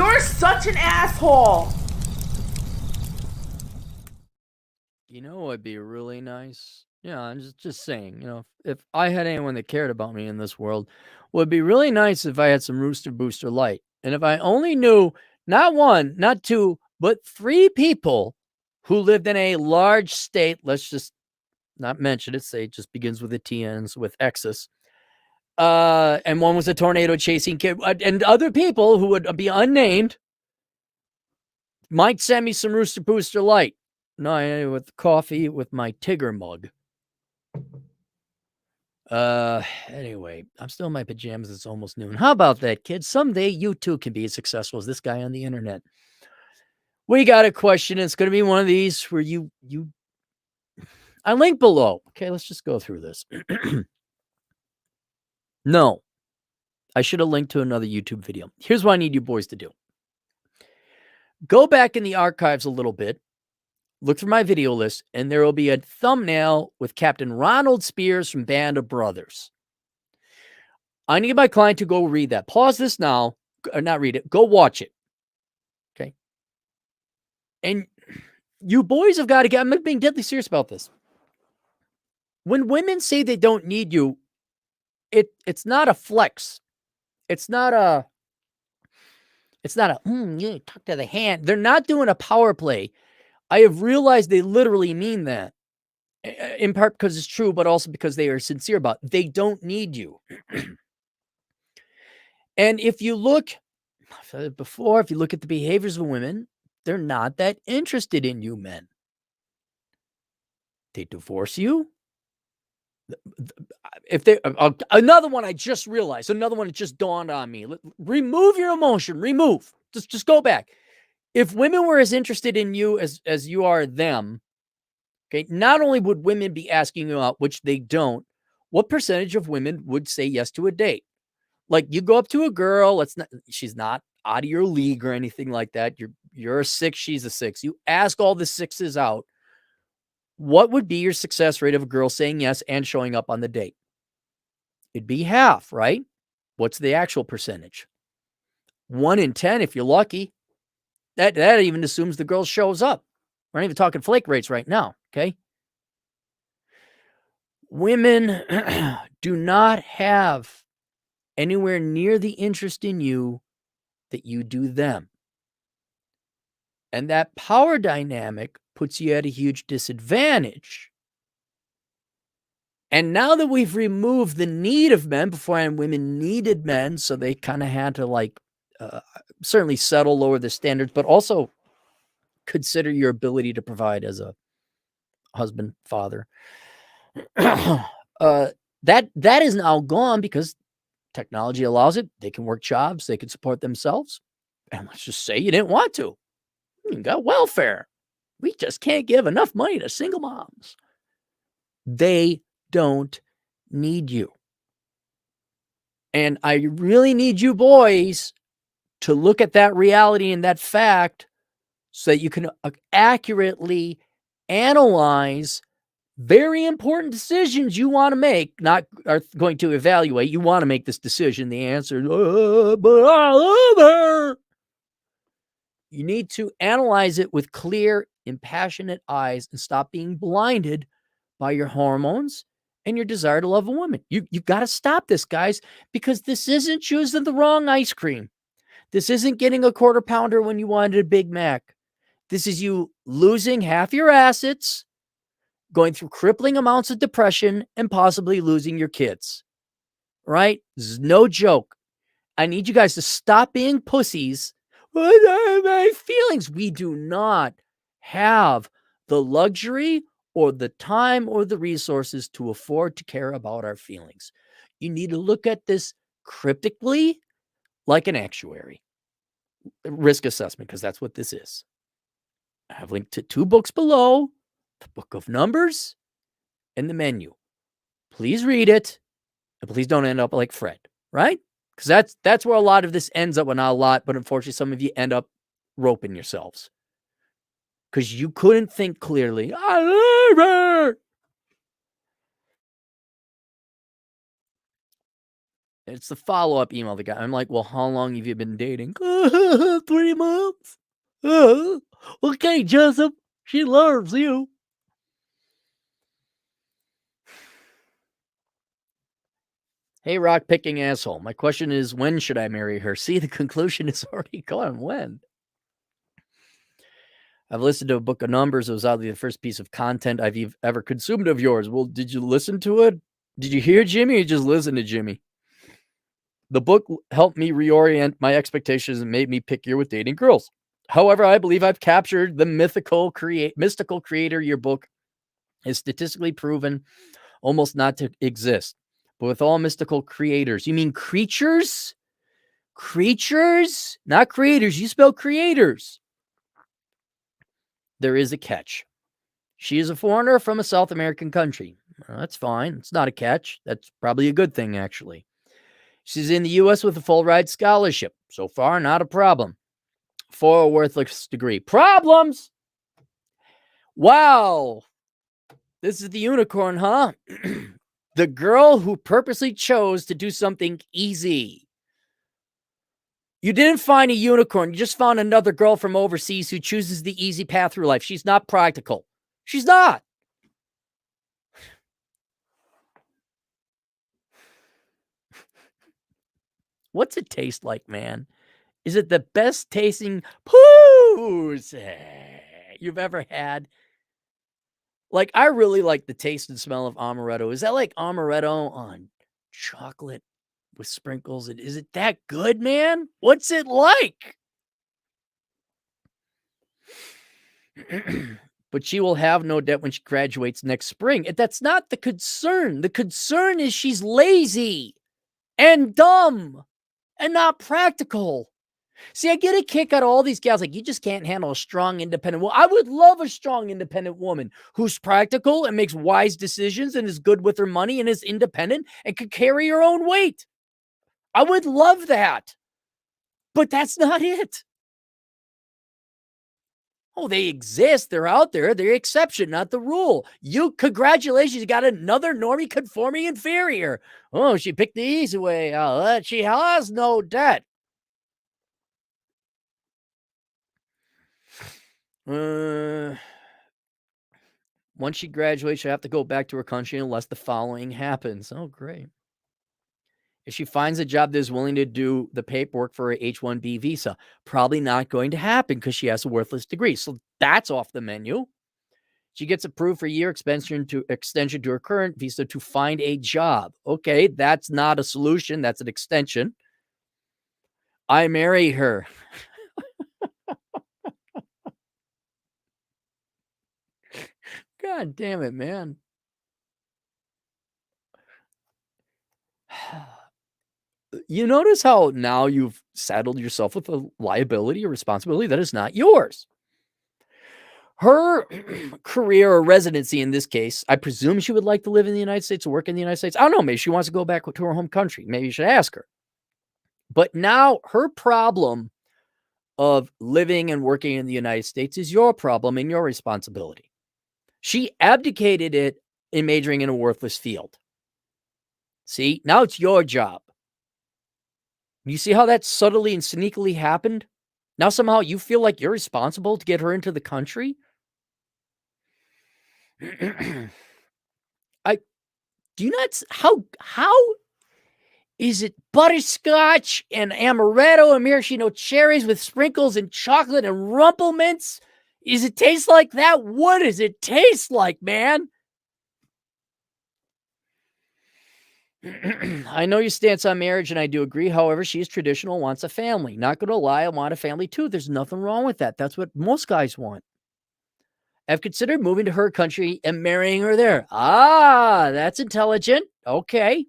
You're such an asshole. You know what would be really nice? Yeah, I'm just saying, if I had anyone that cared about me in this world, would be really nice if I had some Rooster Booster Light. And if I only knew not one, not two, but three people who lived in a large state, let's just not mention it, say it just begins with a T, ends with X's. And one was a tornado chasing kid, and other people who would be unnamed might send me some Rooster Booster Light. No, with coffee with my Tigger mug. Anyway, I'm still in my pajamas. It's almost noon. How about that, kids? Someday you too can be as successful as this guy on the internet. We got a question. It's going to be one of these where I link below. Okay, let's just go through this. No, I should have linked to another YouTube video. Here's what I need you boys to do. Go back in the archives a little bit. Look through my video list, and there will be a thumbnail with Captain Ronald Spears from Band of Brothers. I need my client to go read that. Pause this now, or not read it. Go watch it. Okay. And you boys have got to get, I'm being deadly serious about this. When women say they don't need you, it's not a flex. It's not a, you talk to the hand. They're not doing a power play. I have realized they literally mean that. In part because it's true, but also because they are sincere about it. They don't need you. And if you look, I've said it before, if you look at the behaviors of women, they're not that interested in you men. They divorce you. If they, another one I just realized, another one that just dawned on me. Remove your emotion. Remove. Just go back. If women were as interested in you as you are them, okay, not only would women be asking you out, which they don't, what percentage of women would say yes to a date? Like you go up to a girl, she's not out of your league or anything like that. You're a 6, she's a 6. You ask all the 6s out. What would be your success rate of a girl saying yes and showing up on the date? It'd be half, right? What's the actual percentage? 1 in 10 if you're lucky. That even assumes the girl shows up. We're not even talking flake rates right now, okay? Women do not have anywhere near the interest in you that you do them. And that power dynamic puts you at a huge disadvantage. And now that we've removed the need of men, beforehand women needed men, so they kind of had to certainly settle, lower the standards, but also consider your ability to provide as a husband, father. That is now gone because technology allows it. They can work jobs. They can support themselves. And let's just say you didn't want to. You got welfare. We just can't give enough money to single moms. They don't need you. And I really need you boys to look at that reality and that fact so that you can accurately analyze very important decisions you want to make, not are going to evaluate. You want to make this decision. The answer, but I love her. You need to analyze it with clear, impassionate eyes and stop being blinded by your hormones and your desire to love a woman. You've got to stop this, guys, because this isn't choosing the wrong ice cream. This isn't getting a quarter pounder when you wanted a Big Mac. This is you losing half your assets, going through crippling amounts of depression, and possibly losing your kids. Right? This is no joke. I need you guys to stop being pussies. What are my feelings? We do not have the luxury or the time or the resources to afford to care about our feelings. You need to look at this cryptically like an actuary. Risk assessment, because that's what this is. I have linked to 2 books below, the Book of Numbers and the Menu. Please read it, and please don't end up like Fred, right? Because that's where a lot of this ends up. Well, not a lot, but unfortunately, some of you end up roping yourselves. Because you couldn't think clearly. I love her. It's the follow-up email. The guy, I'm like, well, how long have you been dating? 3 months. Okay, Jessup. She loves you. Hey, rock-picking asshole. My question is, when should I marry her? See, the conclusion is already gone. When? I've listened to a book of numbers. It was oddly the first piece of content I've ever consumed of yours. Well, did you listen to it? Did you hear Jimmy or just listen to Jimmy? The book helped me reorient my expectations and made me pickier with dating girls. However, I believe I've captured the mystical creator your book is statistically proven almost not to exist. But with all mystical creators, you mean creatures? Creatures? Not creators. You spell creators. There is a catch. She is a foreigner from a South American country. Well, that's fine. It's not a catch. That's probably a good thing, actually. She's in the U.S. with a full ride scholarship. So far, not a problem. For a worthless degree. Problems! Wow. This is the unicorn, huh? The girl who purposely chose to do something easy. You didn't find a unicorn. You just found another girl from overseas who chooses the easy path through life. She's not practical. She's not. What's it taste like, man? Is it the best tasting poos you've ever had? Like, I really like the taste and smell of amaretto. Is that like amaretto on chocolate with sprinkles? Is it that good, man? What's it like? But she will have no debt when she graduates next spring. That's not the concern. The concern is she's lazy and dumb and not practical. See, I get a kick out of all these gals. Like, you just can't handle a strong, independent woman. I would love a strong, independent woman who's practical and makes wise decisions and is good with her money and is independent and can carry her own weight. I would love that. But that's not it. Oh, they exist. They're out there. They're the exception, not the rule. Congratulations, you got another normie conforming inferior. Oh, she picked the easy way. She has no debt. Once she graduates, she'll have to go back to her country unless the following happens. Oh, great. If she finds a job that is willing to do the paperwork for her H-1B visa, probably not going to happen because she has a worthless degree. So that's off the menu. She gets approved for a year extension to her current visa to find a job. Okay, that's not a solution. That's an extension. I marry her. God damn it, man. You notice how now you've saddled yourself with a liability or responsibility that is not yours. Her career or residency in this case, I presume she would like to live in the United States or work in the United States. I don't know. Maybe she wants to go back to her home country. Maybe you should ask her. But now her problem of living and working in the United States is your problem and your responsibility. She abdicated it in majoring in a worthless field. See, now it's your job. You see how that subtly and sneakily happened? Now somehow you feel like you're responsible to get her into the country? Do you not, how is it butterscotch and amaretto and maraschino cherries with sprinkles and chocolate and rumplements? Does it taste like that? What does it taste like, man? I know your stance on marriage, and I do agree. However, she is traditional, wants a family. Not going to lie, I want a family too. There's nothing wrong with that. That's what most guys want. I've considered moving to her country and marrying her there. Ah, that's intelligent. Okay.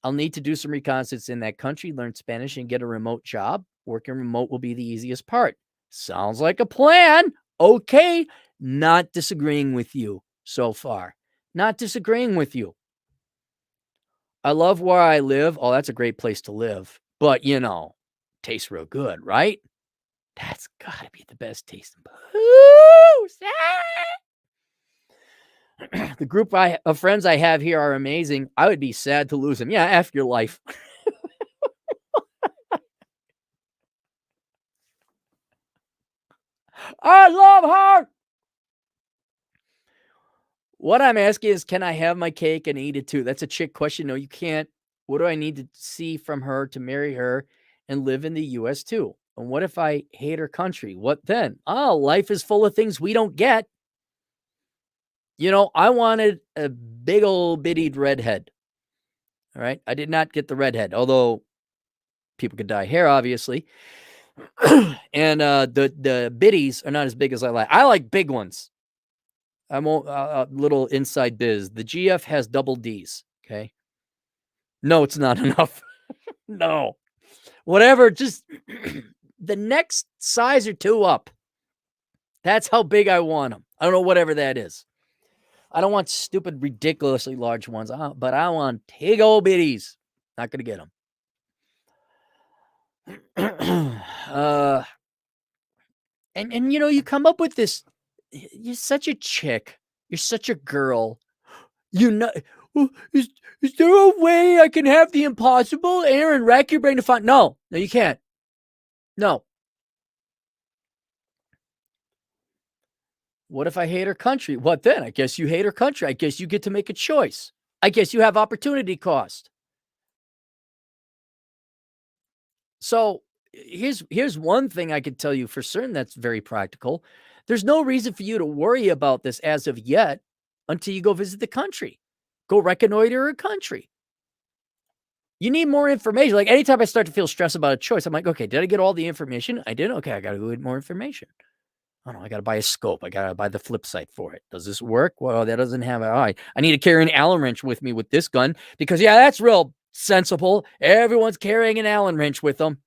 I'll need to do some reconnaissance in that country, learn Spanish, and get a remote job. Working remote will be the easiest part. Sounds like a plan. Okay. Not disagreeing with you so far. Not disagreeing with you. I love where I live. Oh, that's a great place to live. But, tastes real good, right? That's got to be the best tasting. The group of friends I have here are amazing. I would be sad to lose them. Yeah, F your life. I love her. What I'm asking is, can I have my cake and eat it too? That's a chick question. No, you can't. What do I need to see from her to marry her and live in the US too? And what if I hate her country? What then? Oh, life is full of things we don't get. I wanted a big old bittied redhead. All right. I did not get the redhead, although people could dye hair, obviously. And the biddies are not as big as I like. I like big ones. I'm a little inside biz. The GF has double D's. Okay. No, it's not enough. No. Whatever. Just the next size or two up. That's how big I want them. I don't know, whatever that is. I don't want stupid, ridiculously large ones, but I want big old bitties. Not going to get them. And you come up with this. You're such a chick. You're such a girl. Well, is there a way I can have the impossible? Aaron, rack your brain to find. No, you can't. No. What if I hate her country? What then? I guess you hate her country. I guess you get to make a choice. I guess you have opportunity cost. So here's one thing I could tell you for certain that's very practical. There's no reason for you to worry about this as of yet until you go visit the country. Go reconnoiter a country. You need more information. Like anytime I start to feel stressed about a choice, I'm like, okay, did I get all the information? I did. Okay, I got to go get more information. Oh no, I got to buy a scope. I got to buy the flip side for it. Does this work? Well, that doesn't have it. All right. I need to carry an Allen wrench with me with this gun because, yeah, that's real sensible. Everyone's carrying an Allen wrench with them.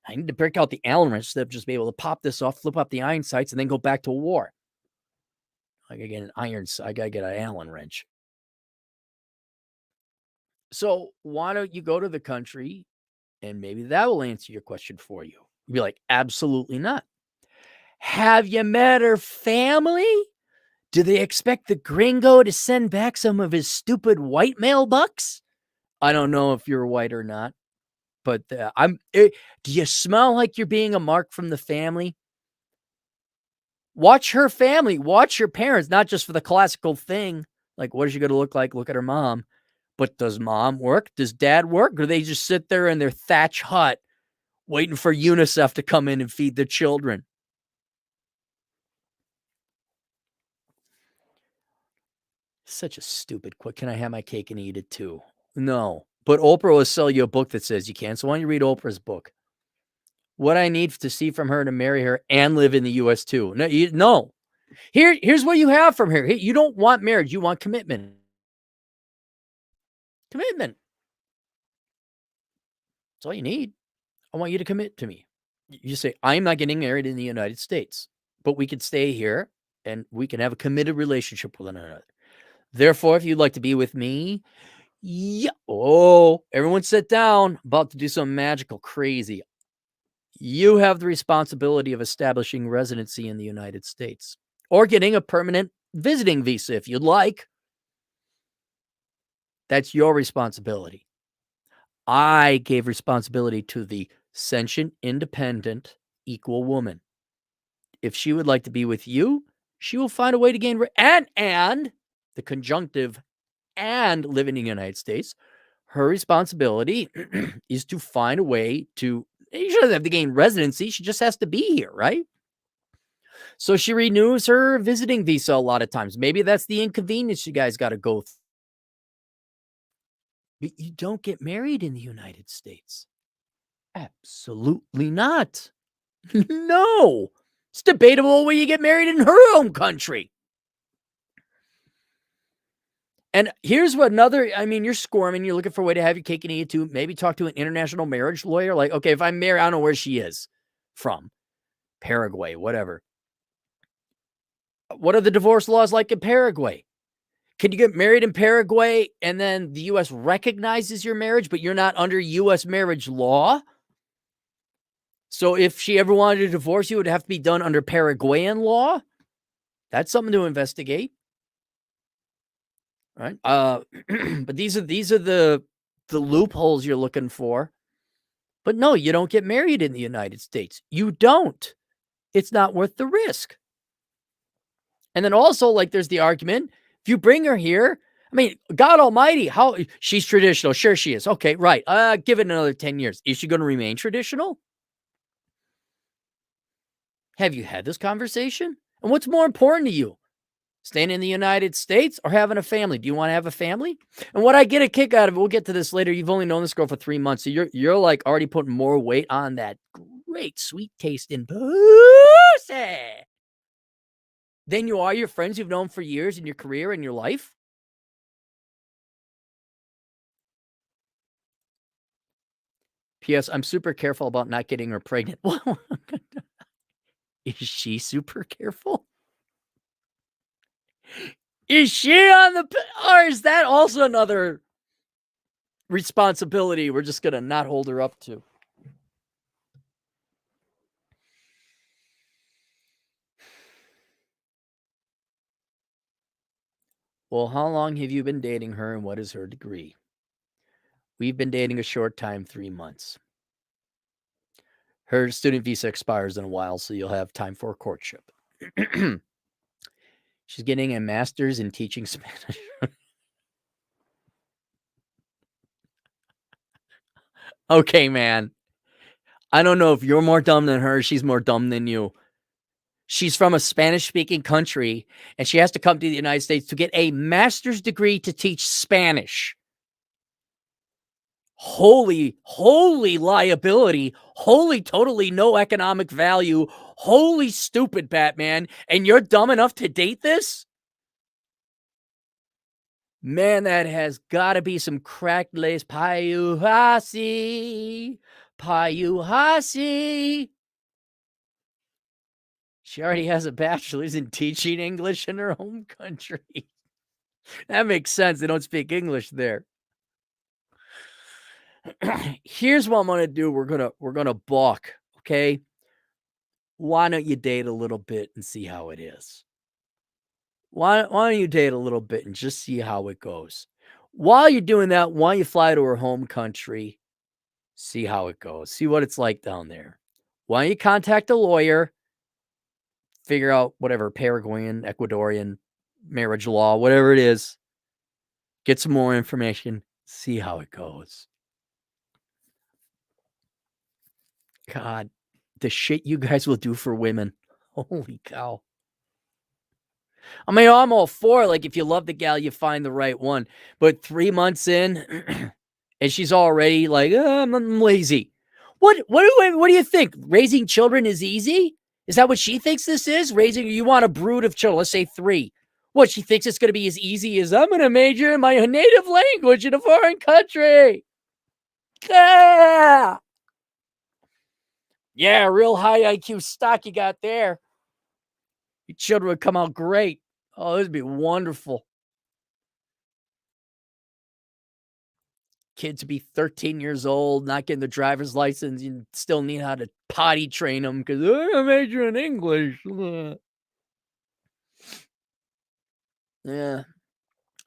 I need to break out the Allen wrench instead of just be able to pop this off, flip up the iron sights, and then go back to war. I got to get I got to get an Allen wrench. So why don't you go to the country and maybe that will answer your question for you. You'd be like, absolutely not. Have you met her family? Do they expect the gringo to send back some of his stupid white male bucks? I don't know if you're white or not, but do you smell like you're being a mark from the family? Watch her family, watch your parents, not just for the classical thing. Like, what is she going to look like? Look at her mom. But does mom work? Does dad work? Or do they just sit there in their thatch hut waiting for UNICEF to come in and feed their children? Such a stupid quick. Can I have my cake and eat it too? No. But Oprah will sell you a book that says you can. So why don't you read Oprah's book? What I need to see from her to marry her and live in the U.S. too. No. Here's what you have from her. You don't want marriage. You want commitment. Commitment. That's all you need. I want you to commit to me. You say, I'm not getting married in the United States, but we could stay here and we can have a committed relationship with one another. Therefore, if you'd like to be with me, yeah. Oh, everyone sit down. About to do something magical, crazy. You have the responsibility of establishing residency in the United States or getting a permanent visiting visa if you'd like. That's your responsibility. I gave responsibility to the sentient, independent, equal woman. If she would like to be with you, she will find a way to gain and the conjunctive and live in the United States. Her responsibility is to find a way to. She doesn't have to gain residency. She just has to be here, right? So she renews her visiting visa a lot of times. Maybe that's the inconvenience you guys got to go through. But you don't get married in the United States. Absolutely not. No. It's debatable where you get married in her own country. And here's what you're squirming. You're looking for a way to have your cake and eat it too. Maybe talk to an international marriage lawyer. Like, okay, if I'm married, I don't know where she is from. Paraguay, whatever. What are the divorce laws like in Paraguay? Can you get married in Paraguay and then the U.S. recognizes your marriage, but you're not under U.S. marriage law? So if she ever wanted to divorce you, it would have to be done under Paraguayan law? That's something to investigate. right? But these are the loopholes you're looking for. But no, you don't get married in the United States. You don't. It's not worth the risk. And then also, like, there's the argument, if you bring her here, I mean, God Almighty, how she's traditional. Sure, she is. Okay, right. Give it another 10 years. Is she going to remain traditional? Have you had this conversation? And what's more important to you? Staying in the United States or having a family? Do you want to have a family? And what I get a kick out of it, we'll get to this later. You've only known this girl for 3 months. So you're like already putting more weight on that great sweet taste in pussy than you are your friends you've known for years in your career and your life. P.S. I'm super careful about not getting her pregnant. Is she super careful? Is she on the, or is that also another responsibility we're just going to not hold her up to? Well, how long have you been dating her and what is her degree? We've been dating a short time, 3 months. Her student visa expires in a while, so you'll have time for a courtship. She's getting a master's in teaching Spanish. Okay, man. I don't know if you're more dumb than her. She's more dumb than you. She's from a Spanish-speaking country, and she has to come to the United States to get a master's degree to teach Spanish. Holy liability. Holy, totally no economic value. Holy stupid, Batman. And you're dumb enough to date this? Man, that has got to be some cracked lace. Payuhasi. She already has a bachelor's in teaching English in her home country. That makes sense. They don't speak English there. Here's what I'm going to do. We're going to balk, okay? Why don't you date a little bit and see how it is? Why don't you date a little bit and just see how it goes? While you're doing that, why don't you fly to her home country, see how it goes, see what it's like down there. Why don't you contact a lawyer, figure out whatever Paraguayan, Ecuadorian marriage law, whatever it is, get some more information, see how it goes. God, the shit you guys will do for women. Holy cow. I mean, I'm all for, like, if you love the gal, you find the right one. But 3 months in, and she's already like, I'm lazy. What do you think? Raising children is easy? Is that what she thinks this is? You want a brood of children, let's say 3. What, she thinks it's going to be as easy as I'm going to major in my native language in a foreign country. Yeah, real high IQ stock you got there. Your children would come out great. Oh, this would be wonderful. Kids would be 13 years old, not getting the driver's license. You still need how to potty train them because I major in English. Yeah.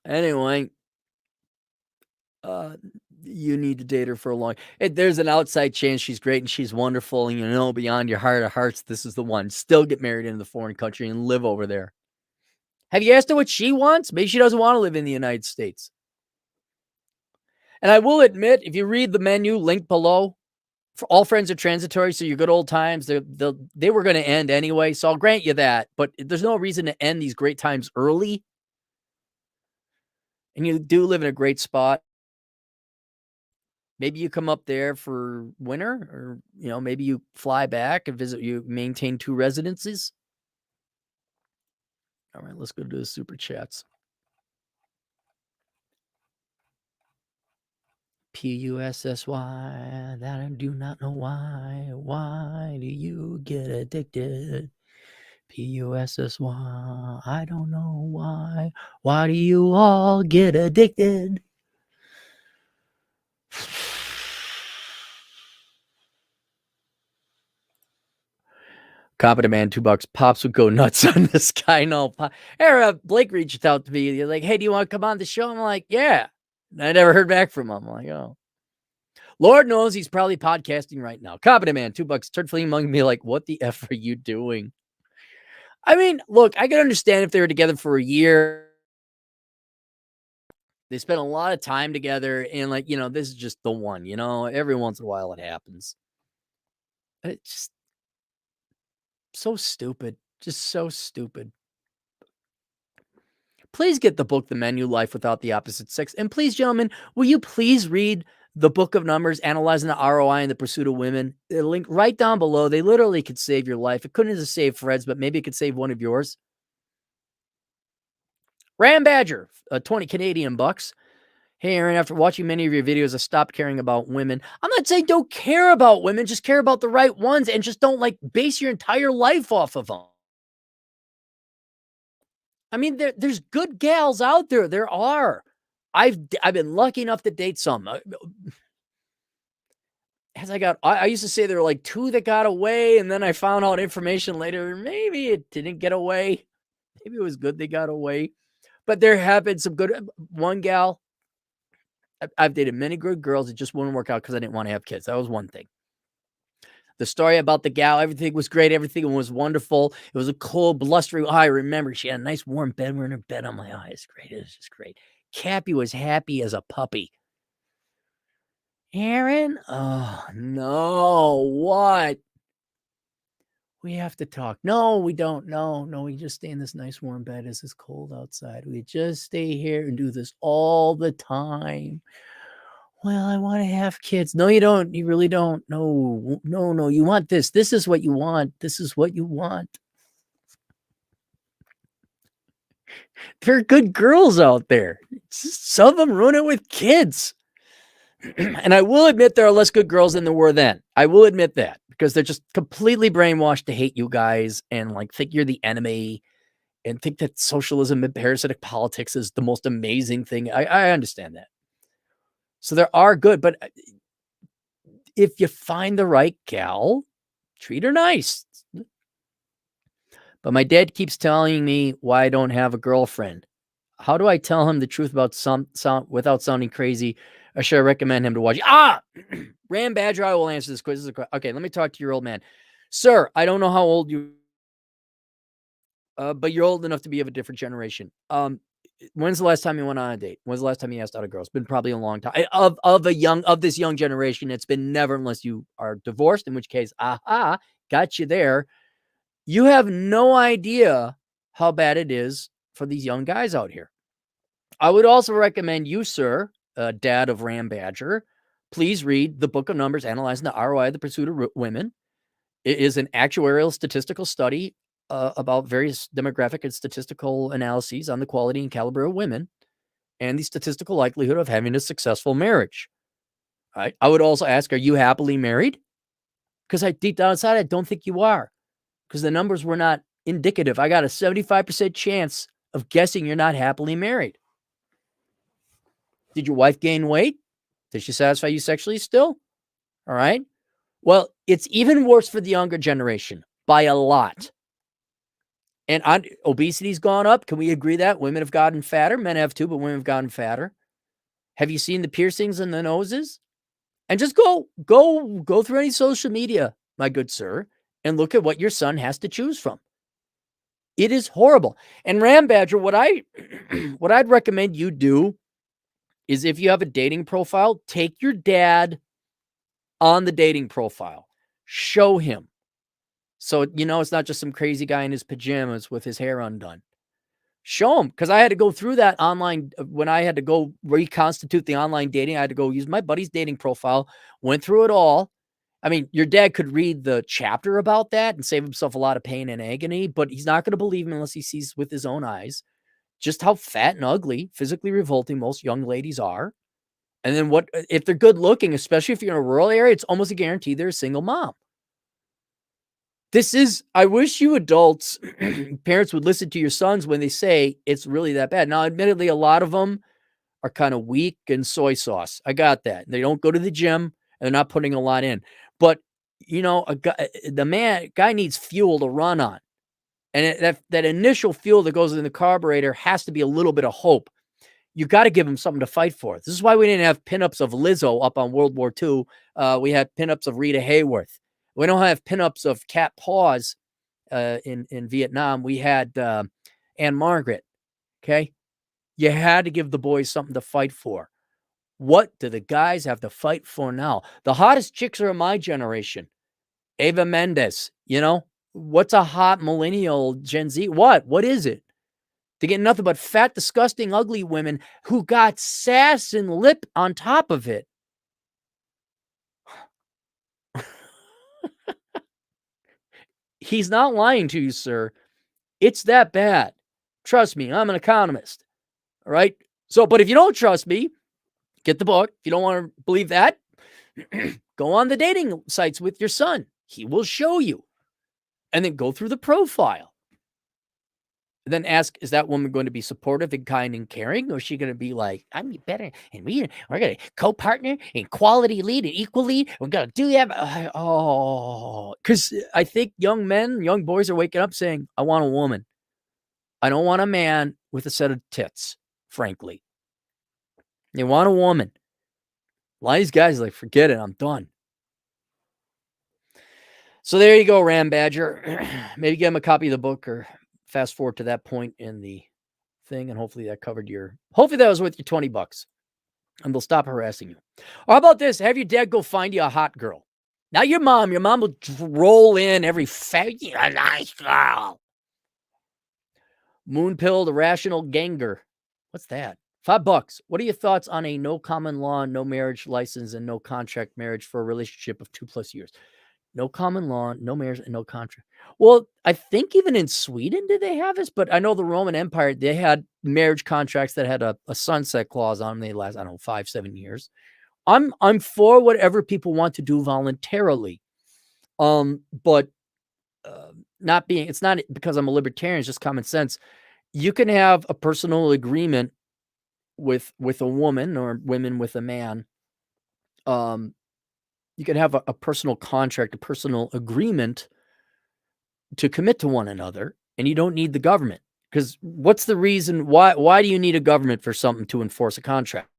Anyway, you need to date her for a long. There's an outside chance she's great and she's wonderful, and you know beyond your heart of hearts, this is the one. Still get married in the foreign country and live over there. Have you asked her what she wants? Maybe she doesn't want to live in the United States. And I will admit, if you read the menu linked below, for all friends are transitory, so your good old times, they were going to end anyway. So I'll grant you that. But there's no reason to end these great times early. And you do live in a great spot. Maybe you come up there for winter, or maybe you fly back and visit. You maintain 2 residences. All right, let's go to the super chats. Pussy, that I do not know why. Why do you get addicted? Pussy, I don't know why. Why do you all get addicted? Competent man, $2. Pops would go nuts on this guy. No, Blake reached out to me. You're like, hey, do you want to come on the show? I'm like, yeah. And I never heard back from him. I'm like, oh. Lord knows he's probably podcasting right now. Competent man, $2. Turned flea among me like, what the F are you doing? I mean, look, I can understand if they were together for a year. They spent a lot of time together and like, this is just the one, every once in a while it happens. It's just so stupid. Just so stupid. Please get the book, The Menu Life Without the Opposite Sex. And please, gentlemen, will you please read the Book of Numbers, Analyzing the ROI in the Pursuit of Women? The link right down below. They literally could save your life. It couldn't have saved Fred's, but maybe it could save one of yours. Ram Badger, 20 Canadian bucks. Hey, Aaron, after watching many of your videos, I stopped caring about women. I'm not saying don't care about women. Just care about the right ones and just don't base your entire life off of them. I mean, there's good gals out there. There are. I've been lucky enough to date some. I used to say there were like 2 that got away, and then I found out information later. Maybe it didn't get away. Maybe it was good they got away. But there have been some good. One gal, I've dated many good girls. It just wouldn't work out because I didn't want to have kids. That was one thing. The story about the gal, everything was great. Everything was wonderful. It was a cold, blustery. I remember she had a nice warm bed. We're in her bed. I'm like, oh, it's great. It's just great. Cappy was happy as a puppy. Aaron? Oh, no. What? We have to talk. No, we don't. No, we just stay in this nice warm bed as it's cold outside. We just stay here and do this all the time. Well, I want to have kids. No, you don't. You really don't. No. You want this. This is what you want. This is what you want. There are good girls out there. Some of them ruin it with kids. And I will admit there are less good girls than there were then. I will admit that because they're just completely brainwashed to hate you guys and think you're the enemy and think that socialism and parasitic politics is the most amazing thing. I understand that. So there are good, but if you find the right gal, treat her nice. But my dad keeps telling me why I don't have a girlfriend. How do I tell him the truth about without sounding crazy? Or should I recommend him to watch? Ram Badger, I will answer this question. Okay, let me talk to your old man. Sir, I don't know how old you but you're old enough to be of a different generation. When's the last time you went on a date? When's the last time you asked out a girl? It's been probably a long time. Of this young generation, it's been never unless you are divorced, in which case, got you there. You have no idea how bad it is for these young guys out here. I would also recommend you, sir, dad of Ram Badger, please read the Book of Numbers, Analyzing the ROI of the Pursuit of Women. It is an actuarial statistical study about various demographic and statistical analyses on the quality and caliber of women and the statistical likelihood of having a successful marriage. Right? I would also ask, are you happily married? Because deep down inside, I don't think you are, because the numbers were not indicative. I got a 75% chance of guessing you're not happily married. Did your wife gain weight? Does she satisfy you sexually still? All right. Well, it's even worse for the younger generation by a lot. And obesity's gone up. Can we agree that women have gotten fatter? Men have too, but women have gotten fatter. Have you seen the piercings in the noses? And just go through any social media, my good sir, and look at what your son has to choose from. It is horrible. And Ram Badger, what I'd recommend you do is, if you have a dating profile, take your dad on the dating profile. Show him. So, it's not just some crazy guy in his pajamas with his hair undone. Show him, because I had to go through that online. When I had to go reconstitute the online dating, I had to go use my buddy's dating profile, went through it all. I mean, your dad could read the chapter about that and save himself a lot of pain and agony, but he's not going to believe him unless he sees with his own eyes just how fat and ugly, physically revolting most young ladies are. And then what if they're good looking, especially if you're in a rural area, it's almost a guarantee they're a single mom. I wish you adults, parents, would listen to your sons when they say it's really that bad. Now, admittedly, a lot of them are kind of weak and soy sauce. I got that. They don't go to the gym and they're not putting a lot in. But guy needs fuel to run on. And that initial fuel that goes in the carburetor has to be a little bit of hope. You got to give him something to fight for. This is why we didn't have pinups of Lizzo up on World War II. We had pinups of Rita Hayworth. We don't have pinups of Cat Paws in Vietnam. We had Anne Margaret. Okay, you had to give the boys something to fight for. What do the guys have to fight for now? The hottest chicks are in my generation. Eva Mendes, what's a hot millennial Gen Z? What is it? They get nothing but fat, disgusting, ugly women who got sass and lip on top of it. He's not lying to you, sir. It's that bad. Trust me, I'm an economist. All right. So, but if you don't trust me, get the book. If you don't want to believe that, go on the dating sites with your son. He will show you. And then go through the profile. And then ask, is that woman going to be supportive and kind and caring? Or is she going to be like, I'm better and we're going to co-partner and quality lead and equal lead. We're going to do that. Because I think young boys are waking up saying, I want a woman. I don't want a man with a set of tits, frankly. They want a woman. A lot of these guys are like, forget it, I'm done. So there you go, Ram Badger. Maybe get him a copy of the book or fast forward to that point in the thing, and hopefully that was worth your $20, and they'll stop harassing you. Or how about this? Have your dad go find you a hot girl. Now your mom will roll in every you're a nice girl. Moon-pilled irrational ganger. What's that? $5. What are your thoughts on a no common law, no marriage license, and no contract marriage for a relationship of 2+ years? No common law, no marriage, and no contract. Well, I think even in Sweden, did they have this? But I know the Roman Empire, they had marriage contracts that had a sunset clause on them. They last, 5-7 years. I'm for whatever people want to do voluntarily. But it's not because I'm a libertarian, it's just common sense. You can have a personal agreement with a woman or women with a man. You can have a personal contract, a personal agreement to commit to one another, and you don't need the government. Because what's the reason? Why do you need a government for something to enforce a contract?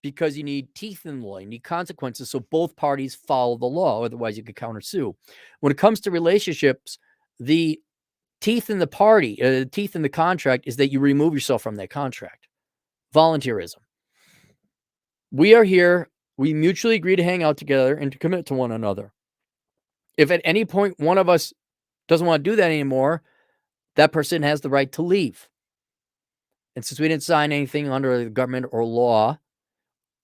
Because you need teeth in the law, you need consequences, so both parties follow the law. Otherwise, you could countersue. When it comes to relationships, the teeth in the contract is that you remove yourself from that contract. Volunteerism. We are here. We mutually agree to hang out together and to commit to one another. If at any point one of us doesn't want to do that anymore, that person has the right to leave. And since we didn't sign anything under the government or law,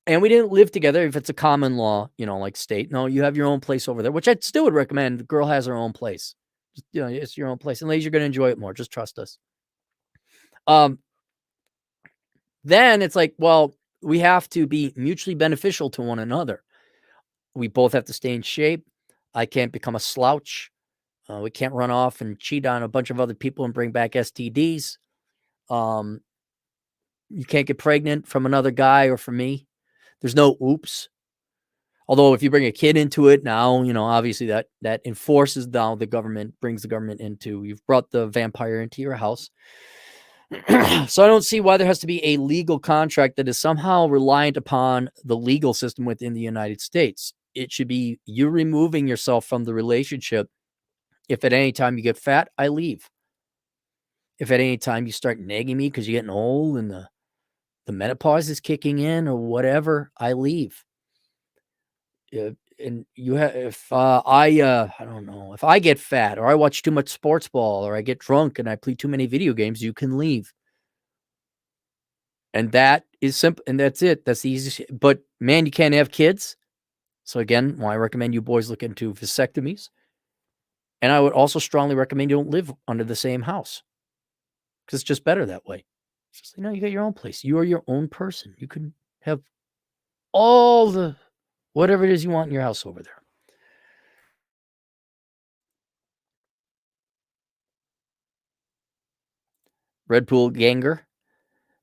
and we didn't live together, if it's a common law, like state, no, you have your own place over there, which I still would recommend. The girl has her own place. Just, it's your own place. And ladies, you're going to enjoy it more. Just trust us. Then it's like, well, we have to be mutually beneficial to one another. We both have to stay in shape. I can't become a slouch. We can't run off and cheat on a bunch of other people and bring back STDs. You can't get pregnant from another guy or from me. There's no oops. Although if you bring a kid into it now, obviously that enforces down the government, brings the government into, you've brought the vampire into your house. So I don't see why there has to be a legal contract that is somehow reliant upon the legal system within the United States. It should be you removing yourself from the relationship. If at any time you get fat, I leave. If at any time you start nagging me because you're getting old and the menopause is kicking in or whatever, I leave. And you have, if I don't know, if I get fat or I watch too much sports ball or I get drunk and I play too many video games, you can leave. And that is simple. And that's it. That's the easiest. But man, you can't have kids. So again, I recommend you boys look into vasectomies. And I would also strongly recommend you don't live under the same house because it's just better that way. It's just, you got your own place. You are your own person. You can have all the whatever it is you want in your house over there. Red Pilled Ganger,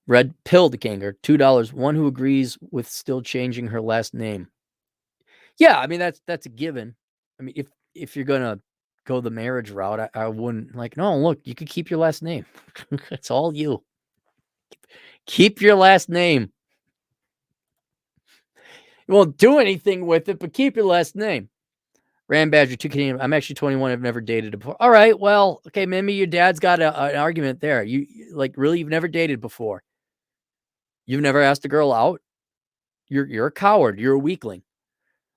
$2. One who agrees with still changing her last name. Yeah, I mean, that's a given. I mean, if you're gonna go the marriage route, I wouldn't like, no, look, you could keep your last name. It's all you. Keep your last name. You won't do anything with it, but keep your last name. Ram Badger 2 Canadian. I'm actually 21. I've never dated before. All right. Well, okay. Maybe your dad's got an argument there. You like really, you've never dated before. You've never asked a girl out. You're a coward. You're a weakling.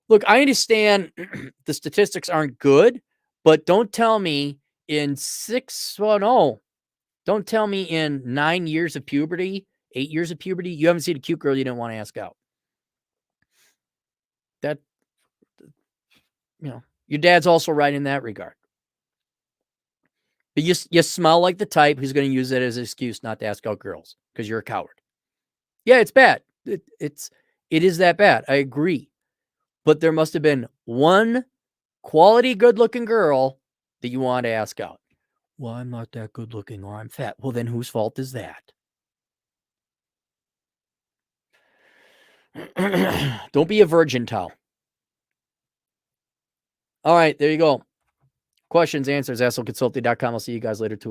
Look, I understand the statistics aren't good, but don't tell me in don't tell me in 9 years of puberty, 8 years of puberty, you haven't seen a cute girl you didn't want to ask out. That, your dad's also right in that regard. But you smell like the type who's going to use it as an excuse not to ask out girls because you're a coward. Yeah, it's bad. It is that bad. I agree. But there must have been one quality, good-looking girl that you want to ask out. Well, I'm not that good-looking or I'm fat. Well, then whose fault is that? Don't be a virgin, Tao. All right, there you go. Questions, answers, assholeconsulting.com. I'll see you guys later, too.